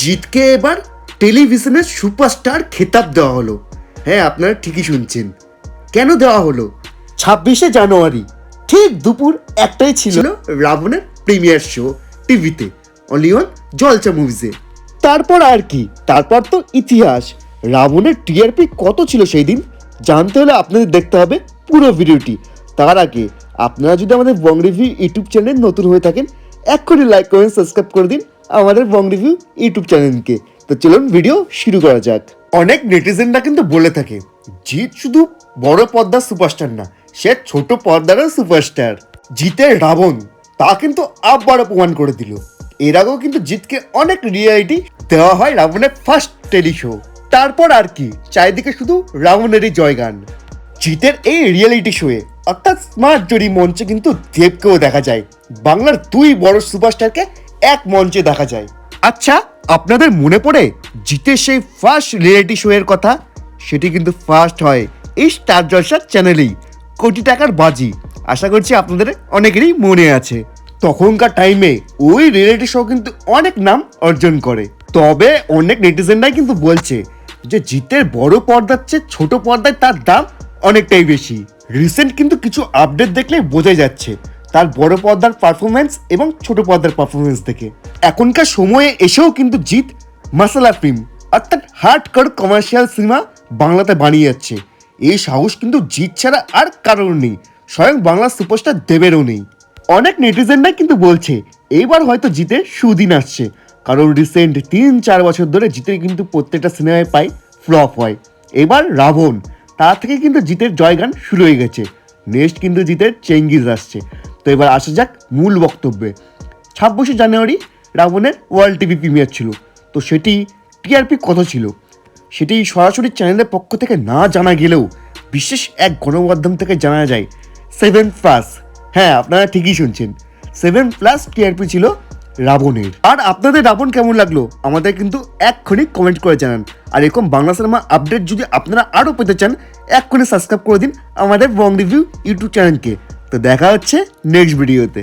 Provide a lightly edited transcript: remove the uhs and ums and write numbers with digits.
জিতকে এবার টেলিভিশনের সুপারস্টার খেতাব দেওয়া হলো। হ্যাঁ, আপনারা ঠিকই শুনছেন। কেন দেওয়া হলো? 26শে জানুয়ারি ঠিক দুপুর 1টায় ছিল রাবণের প্রিমিয়ার শো টিভিতে, অনলি অন জলসা মুভিজে। তারপর আর কি, তারপর তো ইতিহাস। রাবণের টিআরপি কত ছিল সেই দিন জানতে হলে আপনাদের দেখতে হবে পুরো ভিডিওটি। তার আগে আপনারা যদি আমাদের বং রিভিউ ইউটিউব চ্যানেল নতুন হয়ে থাকেন, এক্ষুনি লাইক কমেন্ট সাবস্ক্রাইব করে দিন আমাদের বং রিভিউ ইউটিউব চ্যানেলকে। তো চলুন ভিডিও শুরু করা যাক। অনেক নেটিজেনরা কিন্তু বলে থাকে জিৎ শুধু বড় পর্দার সুপারস্টার না, সে ছোট পর্দারও সুপারস্টার। জিতের রাবণ তা কিন্তু আবারও প্রমাণ করে দিল। এর আগেও কিন্তু জিতকে অনেক রিয়ালিটি দেওয়া হয় রাবণের ফার্স্ট টেলি শো। তারপর আর কি, চারিদিকে শুধু রাবণেরই জয়গান। জিতের এই রিয়েলিটি শোয়ে অর্থাৎ স্মার্ট জরি মঞ্চে কিন্তু দেবকেও দেখা যায়। বাংলার দুই বড় সুপারস্টারকে এক মঞ্চে দেখা যায়। আচ্ছা, আপনাদের মনে পড়ে জিতের সেই ফার্স্ট রিয়েলিটি শো এর কথা? সেটি কিন্তু ফার্স্ট হয় এই স্টার জলসার চ্যানেলেই, কোটি টাকার বাজি। আশা করছি আপনাদের অনেকেরই মনে আছে। তখনকার টাইমে ওই রিয়েলিটি শো কিন্তু অনেক নাম অর্জন করে। তবে অনেক নেটিজেনরাই কিন্তু বলছে যে জিতের বড় পর্দার চেয়ে ছোট পর্দায় তার দাম অনেকটাই বেশি। রিসেন্ট কিন্তু কিছু আপডেট দেখলে বোঝা যাচ্ছে তার বড় পর্দার পারফরমেন্স এবং ছোট পর্দার পারফরমেন্স দেখে। এখনকার সময়ে এসেও কিন্তু জিৎ মাসালা ফিল্ম অর্থাৎ হার্ডকোর কমার্শিয়াল সিনেমা বাংলাতে বানিয়ে যাচ্ছে। এই সাহস কিন্তু জিৎ ছাড়া আর কারোর নেই, স্বয়ং বাংলার সুপারস্টার দেবেরও নেই। অনেক নেটিজেনরাই কিন্তু বলছে এইবার হয়তো জিতের সুদিন আসছে, কারণ রিসেন্ট 3-4 বছর ধরে জিতের কিন্তু প্রত্যেকটা সিনেমায় পাই ফ্লপ হয়। এবার রাবণ, তার থেকে কিন্তু জিতের জয়গান শুরু হয়ে গেছে। নেক্সট কিন্তু জিতের চেঙ্গিজ আসছে। তো এবার আসা যাক মূল বক্তব্যে। 26শে জানুয়ারি রাবণের ওয়ার্ল্ড টিভি প্রিমিয়ার ছিল। তো সেটি টিআরপি কত ছিল সেটি সরাসরি চ্যানেলের পক্ষ থেকে না জানা গেলেও বিশেষ এক গণমাধ্যম থেকে জানা যায় 7+। হ্যাঁ, আপনারা ঠিকই শুনছেন, 7+ টিআরপি ছিল রাবণের। আর আপনাদের রাবণ কেমন লাগলো আমাদের কিন্তু এক্ষুনি কমেন্ট করে জানান। আর এরকম বাংলা সিনেমা আপডেট যদি আপনারা আরও পেতে চান, এক্ষুনি সাবস্ক্রাইব করে দিন আমাদের বং রিভিউ ইউটিউব চ্যানেলকে। তো দেখা হচ্ছে নেক্সট ভিডিওতে।